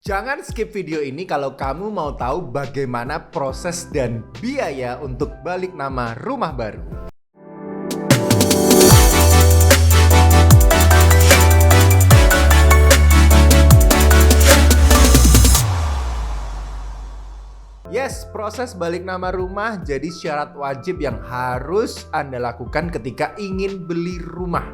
Jangan skip video ini kalau kamu mau tahu bagaimana proses dan biaya untuk balik nama rumah baru. Yes, proses balik nama rumah jadi syarat wajib yang harus Anda lakukan ketika ingin beli rumah.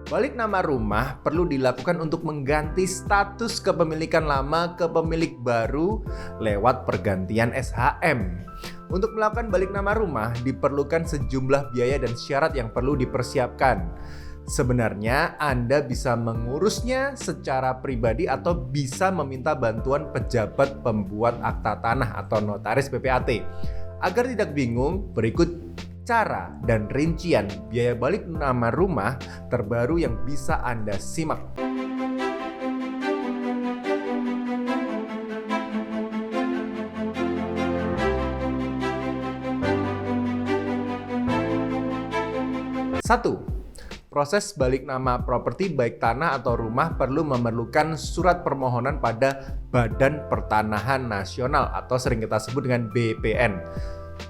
Balik nama rumah perlu dilakukan untuk mengganti status kepemilikan lama ke pemilik baru lewat pergantian SHM. Untuk melakukan balik nama rumah diperlukan sejumlah biaya dan syarat yang perlu dipersiapkan. Sebenarnya Anda bisa mengurusnya secara pribadi atau bisa meminta bantuan pejabat pembuat akta tanah atau notaris PPAT. Agar tidak bingung, berikut cara dan rincian biaya balik nama rumah terbaru yang bisa Anda simak. Satu, proses balik nama properti baik tanah atau rumah perlu memerlukan surat permohonan pada Badan Pertanahan Nasional atau sering kita sebut dengan BPN.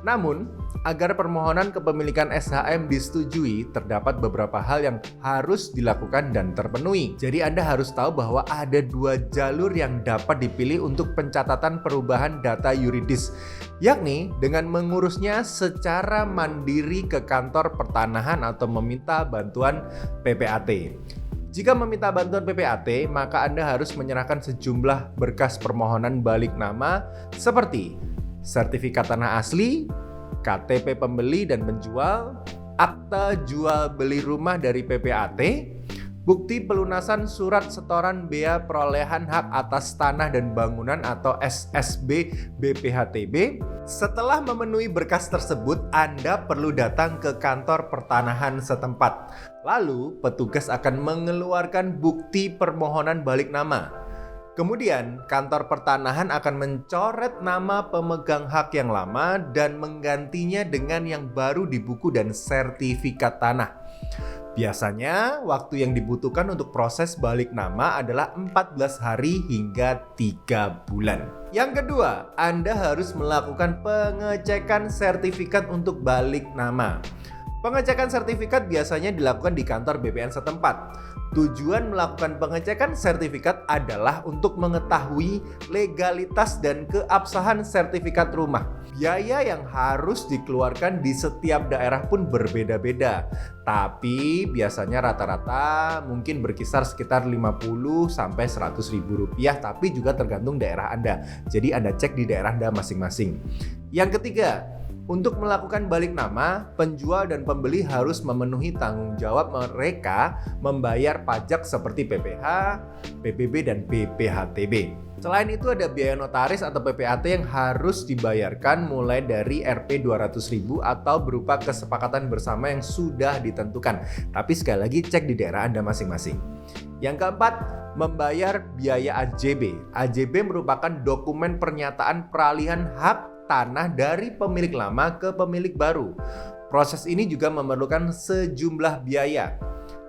Namun, agar permohonan kepemilikan SHM disetujui, terdapat beberapa hal yang harus dilakukan dan terpenuhi. Jadi Anda harus tahu bahwa ada dua jalur yang dapat dipilih untuk pencatatan perubahan data yuridis, yakni dengan mengurusnya secara mandiri ke kantor pertanahan atau meminta bantuan PPAT. Jika meminta bantuan PPAT, maka Anda harus menyerahkan sejumlah berkas permohonan balik nama seperti sertifikat tanah asli, KTP pembeli dan penjual, akta jual beli rumah dari PPAT, bukti pelunasan surat setoran bea perolehan hak atas tanah dan bangunan atau SSB BPHTB. Setelah memenuhi berkas tersebut, Anda perlu datang ke kantor pertanahan setempat. Lalu, petugas akan mengeluarkan bukti permohonan balik nama. Kemudian, kantor pertanahan akan mencoret nama pemegang hak yang lama dan menggantinya dengan yang baru di buku dan sertifikat tanah. Biasanya, waktu yang dibutuhkan untuk proses balik nama adalah 14 hari hingga 3 bulan. Yang kedua, Anda harus melakukan pengecekan sertifikat untuk balik nama. Pengecekan sertifikat biasanya dilakukan di kantor BPN setempat. Tujuan melakukan pengecekan sertifikat adalah untuk mengetahui legalitas dan keabsahan sertifikat rumah. Biaya yang harus dikeluarkan di setiap daerah pun berbeda-beda. Tapi biasanya rata-rata mungkin berkisar sekitar 50 sampai 100 ribu rupiah, tapi juga tergantung daerah Anda. Jadi Anda cek di daerah Anda masing-masing. Yang ketiga, untuk melakukan balik nama, penjual dan pembeli harus memenuhi tanggung jawab mereka membayar pajak seperti PPH, PBB, dan BPHTB. Selain itu ada biaya notaris atau PPAT yang harus dibayarkan mulai dari Rp 200.000 atau berupa kesepakatan bersama yang sudah ditentukan. Tapi sekali lagi cek di daerah Anda masing-masing. Yang keempat, membayar biaya AJB. AJB merupakan dokumen pernyataan peralihan hak tanah dari pemilik lama ke pemilik baru. Proses ini juga memerlukan sejumlah biaya.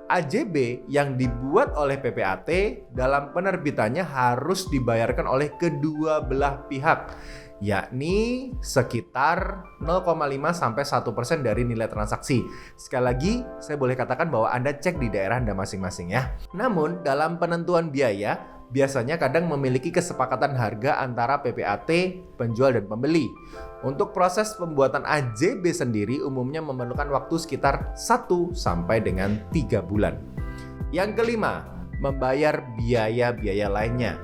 AJB yang dibuat oleh PPAT dalam penerbitannya harus dibayarkan oleh kedua belah pihak, yakni sekitar 0,5 sampai 1% dari nilai transaksi. Sekali lagi, saya boleh katakan bahwa Anda cek di daerah Anda masing-masing ya. Namun, dalam penentuan biaya, biasanya kadang memiliki kesepakatan harga antara PPAT, penjual, dan pembeli. Untuk proses pembuatan AJB sendiri umumnya memerlukan waktu sekitar 1 sampai dengan 3 bulan. Yang kelima, membayar biaya-biaya lainnya.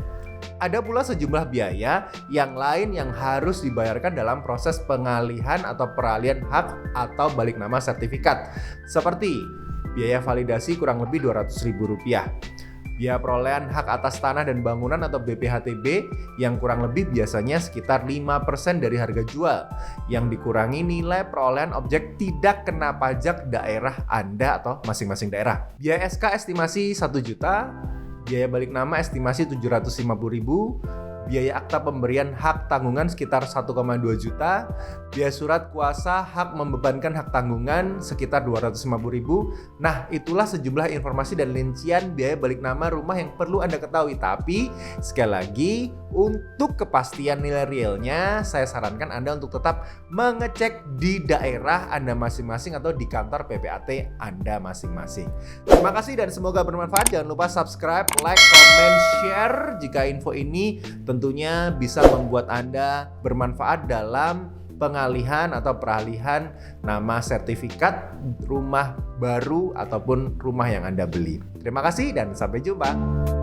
Ada pula sejumlah biaya yang lain yang harus dibayarkan dalam proses pengalihan atau peralihan hak atau balik nama sertifikat, seperti biaya validasi kurang lebih Rp200.000, biaya perolehan hak atas tanah dan bangunan atau BPHTB yang kurang lebih biasanya sekitar 5% dari harga jual, yang dikurangi nilai perolehan objek tidak kena pajak daerah Anda atau masing-masing daerah. Biaya SK estimasi 1 juta, biaya balik nama estimasi 750.000, biaya akta pemberian hak tanggungan sekitar 1,2 juta, biaya surat kuasa hak membebankan hak tanggungan sekitar 250.000. Nah, itulah sejumlah informasi dan rincian biaya balik nama rumah yang perlu Anda ketahui. Tapi sekali lagi, untuk kepastian nilai realnya, saya sarankan Anda untuk tetap mengecek di daerah Anda masing-masing atau di kantor PPAT Anda masing-masing. Terima kasih dan semoga bermanfaat. Jangan lupa subscribe, like, comment, share jika info ini tentunya bisa membuat Anda bermanfaat dalam pengalihan atau peralihan nama sertifikat rumah baru ataupun rumah yang Anda beli. Terima kasih dan sampai jumpa.